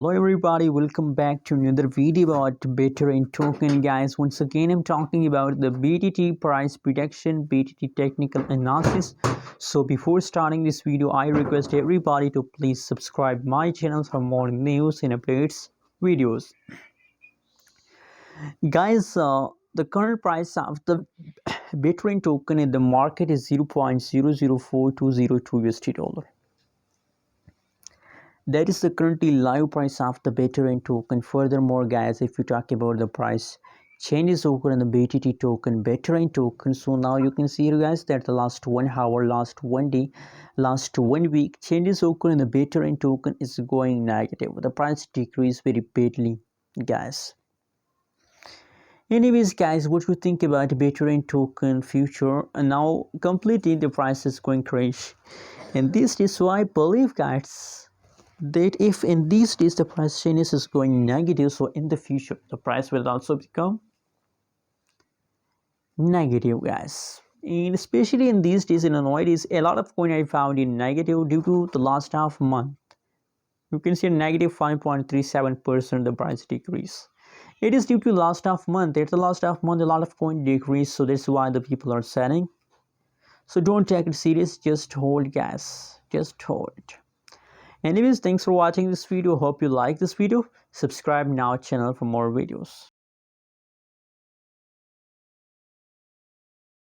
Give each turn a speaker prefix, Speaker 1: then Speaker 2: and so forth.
Speaker 1: Hello everybody, welcome back to another video about Bittorrent token. Guys, once again I'm talking about the BTT price prediction, BTT technical analysis. So before starting this video, I request everybody to please subscribe my channel for more news and updates videos. Guys, the current price of the Bittorrent token in the market is 0.004202 USD dollar. That is the currently live price of the Bittorrent token. Furthermore, guys, if you talk about the price changes occur in the BTT token, Bittorrent token, so now you can see here, guys, that the last 1 hour, last 1 day, last 1 week, changes occur in the Bittorrent token is going negative. The price decreased very badly, guys. Anyways, guys, what you think about Bittorrent token future? And now completely the price is going crazy. And this is why I believe, guys, that if in these days the price changes is going negative, so in the future the price will also become negative, guys. And especially in these days, in nowadays, a lot of coin I found in negative due to the last half month. You can see a negative 5.37% the price decrease. It is due to last half month. At the last half month a lot of coin decrease, so that's why the people are selling. So don't take it serious, just hold, guys, just hold. Anyways, thanks for watching this video. Hope you like this video. Subscribe now channel for more videos.